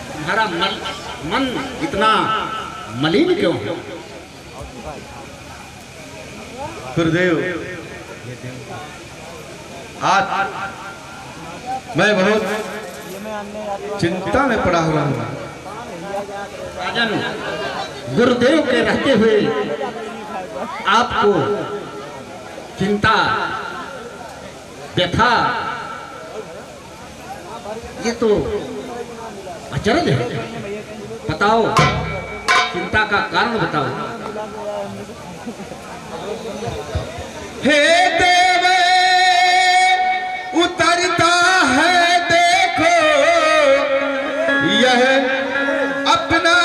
तुम्हारा मन इतना मलिन क्यों है? गुरुदेव, आज मैं बहुत चिंता में पड़ा हुआ हूँ। राजन, गुरुदेव के रहते हुए आपको चिंता, व्यथा, ये तो अचरज है। बताओ, चिंता का कारण बताओ। हे देव, उतरता है देखो यह अपना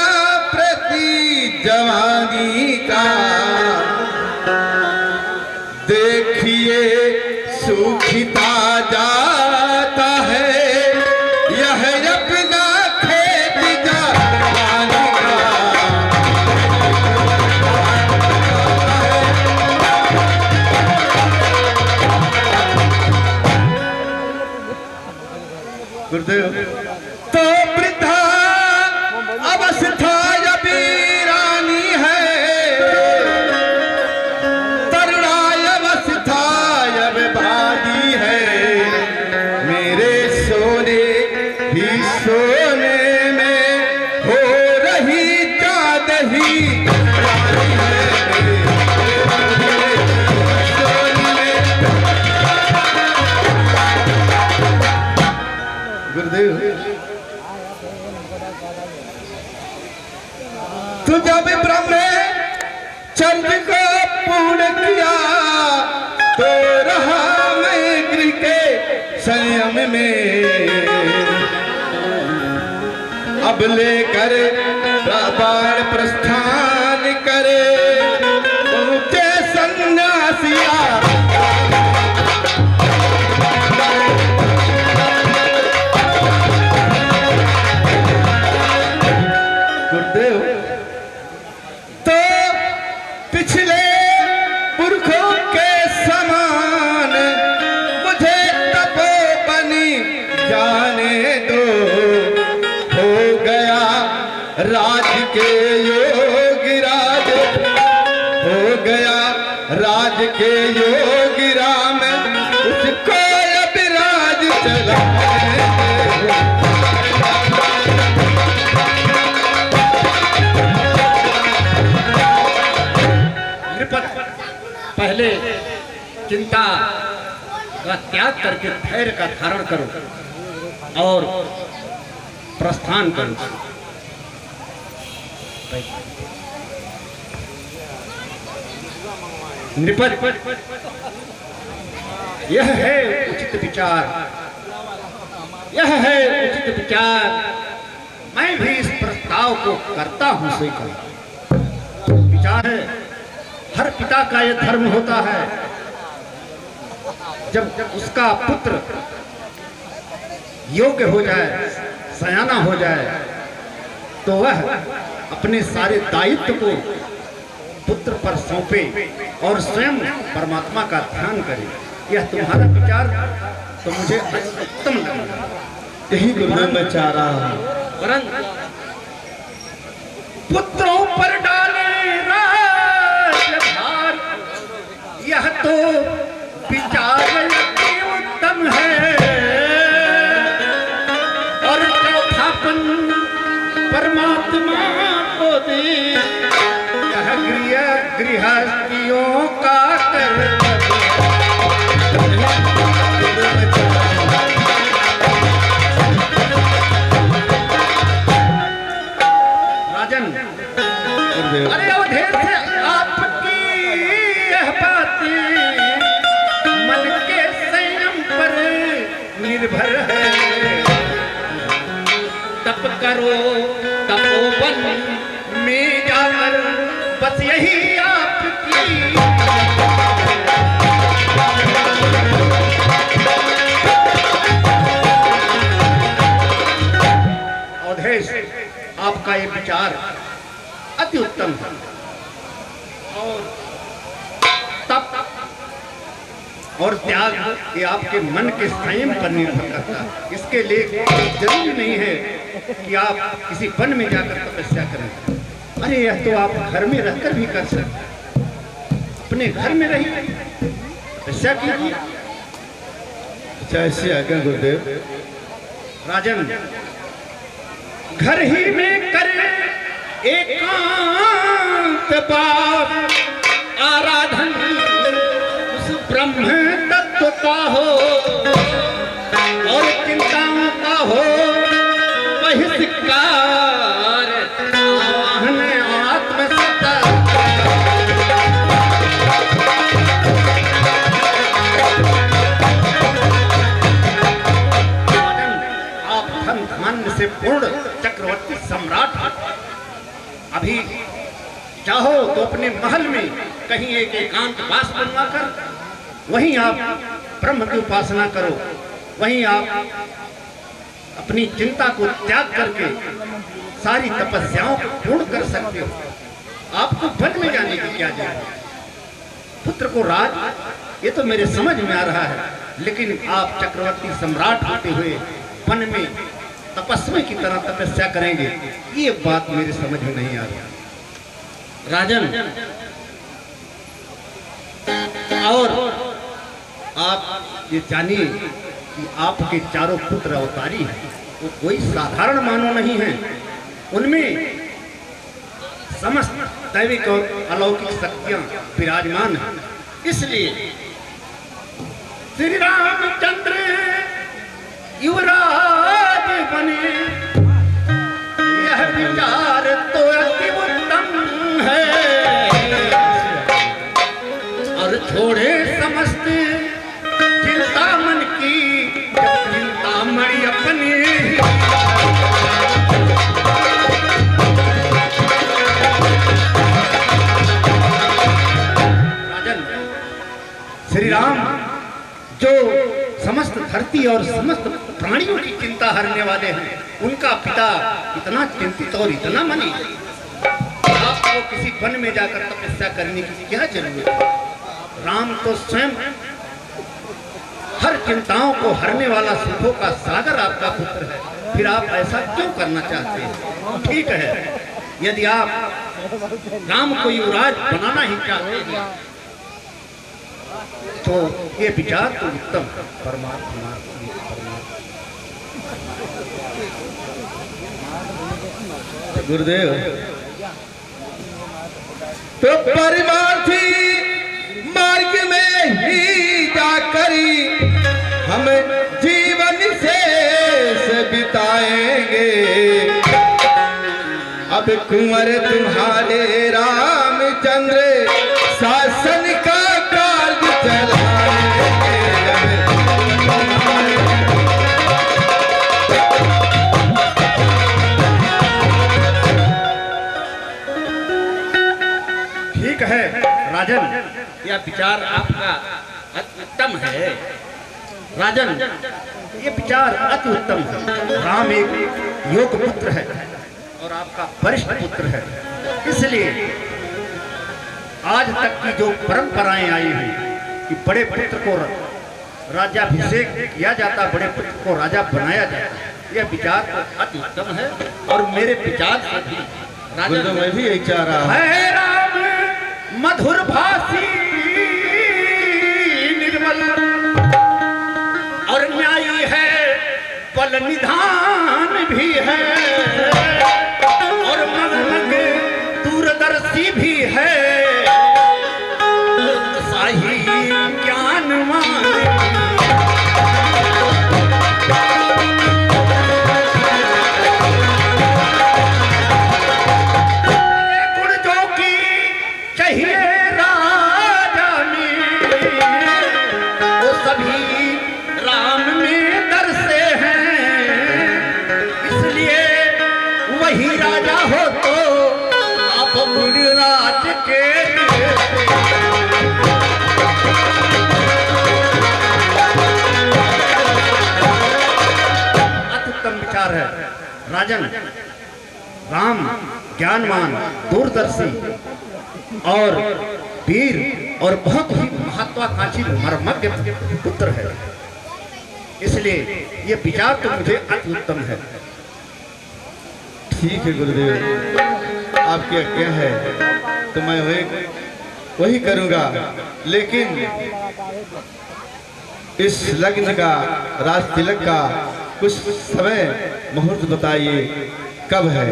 प्रति जवानी का, देखिए सूखता जाता है यह अपना खेत जवानी का। गुरुदेव, तो वृद्धा अवस्था वीरानी है, तरुणाय अवस्था अब भागी है, मेरे सोने ही सोने में हो रही चाँदही रानी है। गुरुदेव, तू जब ब्रह्मचर्य को पूर्ण किया तो रहा मैं गृह के संयम में, अब लेकर बाण प्रस्थान करे ऊंचे सन्यासिया। तो पिछले पुरखों के समान मुझे तपोबनी जाने दो, हो गया राज के योगी राज, हो गया राज के योगी राम, उसको अब राज चला। पहले चिंता का त्याग करके धैर्य का धारण करो और प्रस्थान करो। नृपत, यह है उचित विचार, यह है उचित विचार। मैं भी इस प्रस्ताव को करता हूं स्वीकार। विचार है, हर पिता का यह धर्म होता है, जब उसका पुत्र योग्य हो जाए, सयाना हो जाए, तो वह अपने सारे दायित्व को पुत्र पर सौंपे और स्वयं परमात्मा का ध्यान करे। यह तुम्हारा विचार तो मुझे उत्तम लगा। यही गुरुदेव मैं चाह रहा हूं। परंतु पुत्रों पर डाले राजभार, यह तो विचार अति उत्तम है, और चौथापन परमात्मा को दी, यह गृहस्थियों का राजन, अरे अवधेश से आपकी यह बातें मन के संयम पर निर्भर है। तप करो तपोवन में जाकर, बस यही आपकी। अवधेश, आपका ये विचार अति उत्तम है और तप और त्याग ये आपके मन के संयम पर निर्भर करता है। इसके लिए जरूरी नहीं है कि आप किसी वन में जाकर तपस्या करें। अरे यह तो आप घर में रहकर भी कर सकते, अपने घर में रहिए, तपस्या कीजिए। ऐसे आज्ञा गुरुदेव। राजन, घर ही में करे एकांत बाप आराधन, उस ब्रह्म तत्व का हो और चिंताओं का हो बहिष्कार, आवाहन आत्मसत्ता। आप धन धान्य से पूर्ण चक्रवर्ती सम्राट, अभी चाहो तो अपने महल में कहीं एक एकांत वास बनवाकर वहीं आप ब्रह्म की उपासना करो, वहीं आप अपनी चिंता को त्याग करके सारी तपस्याओं को पूर्ण कर सकते हो। आपको वन में जाने की क्या जरूरत? पुत्र को राज, ये तो मेरे समझ में आ रहा है, लेकिन आप चक्रवर्ती सम्राट होते हुए वन में तपस्वी की तरह तपस्या करेंगे, ये बात मेरे समझ में नहीं आ रही। राजन, और आप ये जानिए कि आपके चारों पुत्र अवतारी हैं, वो कोई साधारण मानव नहीं है। उनमें समस्त दैविक और अलौकिक शक्तियां विराजमान हैं। इसलिए श्री रामचंद्र युवराज बने, यह विचार तो अति उत्तम है, और छोड़े समस्त चिंता मन की, जब चिंता मणि अपनी। राजन, श्री राम जो समस्त धरती और समस्त प्राणियों की चिंता हरने वाले हैं, उनका पिता इतना चिंतित और इतना मनी, आपको किसी वन में जाकर तपस्या करने की क्या जरूरत है? राम तो स्वयं हर चिंताओं को हरने वाला सुखों का सागर आपका पुत्र है, फिर आप ऐसा क्यों करना चाहते हैं? ठीक है, यदि आप राम को युवराज बनाना ही चाहते हैं तो ये विचार तो उत्तम। परमात्मा गुरुदेव, तो परमार्थी मार्ग में ही जाकर हम जीवन शेष बिताएंगे। अब कुंवर तुम्हारे रामचंद्र शासन का कार्य चलाएंगे। ठीक है राजन, यह विचार आपका अति उत्तम है। राजन, ये विचार अति उत्तम है। राम एक योग पुत्र है और आपका वरिष्ठ पुत्र है, इसलिए आज तक की जो परंपराएं आई हैं कि बड़े पुत्र को राज्याभिषेक किया जाता, बड़े पुत्र को राजा बनाया जाता, यह विचार अति उत्तम है। और मेरे विचार से भी राजा, मैं भी यही चाह रहा हूं। है राम मधुर भाषी निर्मल और न्यायी है, बल निधान भी है और मगमग दूरदर्शी भी है, शाही ज्ञानवान। गुण जो की चाहिए राजा में, वो सभी राम में दर्शे हैं, इसलिए वही राजा हो तो आप राज के अत्युत्तम विचार है। राजन, राम ज्ञानवान, दूरदर्शी और वीर और बहुत ही महत्वाकांक्षी मर्मज्ञ पुत्र है, इसलिए ये विचार तो मुझे अति उत्तम है। ठीक है गुरुदेव, आपकी आज्ञा है तो मैं वही करूंगा, लेकिन इस लग्न का, राज तिलक का कुछ समय मुहूर्त बताइए, कब है?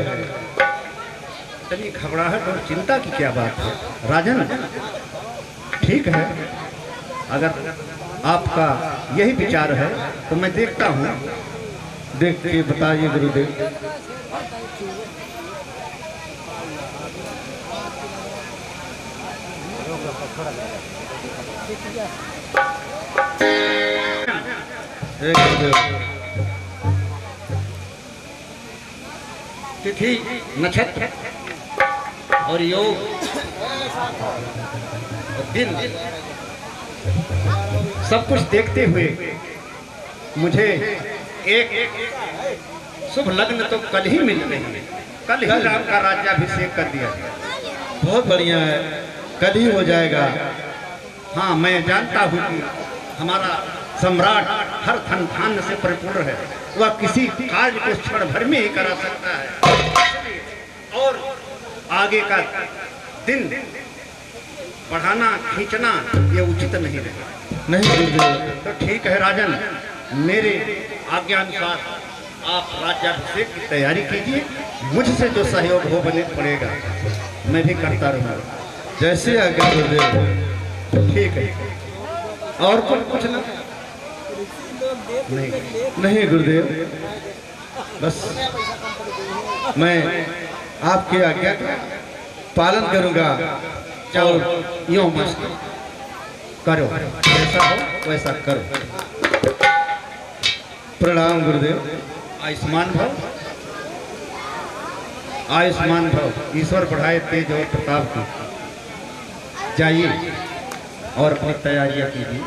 चलिए, घबराहट और चिंता की क्या बात है राजन, ठीक है। अगर आपका यही विचार है तो मैं देखता हूँ। देख के बताइए गुरुदेव। तिथि, नक्षत्र और योग और दिन सब कुछ देखते हुए मुझे एक शुभ लग्न तो कल ही मिल रही है। कल ही राम का राज्याभिषेक कर दिया गया। बहुत बढ़िया है, कल ही हो जाएगा। हाँ, मैं जानता हूँ कि हमारा सम्राट हर धन धान्य से परिपूर्ण है, वह किसी कार्य को क्षण भर में ही करा सकता है। और आगे का दिन बढ़ाना खींचना ये उचित नहीं रहेगा। नहीं गुरुदेव। तो ठीक है राजन, मेरे आज्ञा अनुसार आप राज्याभिषेक की तैयारी कीजिए। मुझसे जो सहयोग हो बने पड़ेगा मैं भी करता रहूँगा। जैसे आज्ञा गुरुदेव। ठीक है, और कुछ ना? नहीं गुरुदेव, बस मैं आपकी आज्ञा का पालन करूंगा। और यूं मस्त करो, जैसा हो वैसा करो। प्रणाम गुरुदेव। आयुष्मान भव, आयुष्मान भव। ईश्वर बढ़ाए तेज और प्रताप की। जाइए और अपनी तैयारियां कीजिए।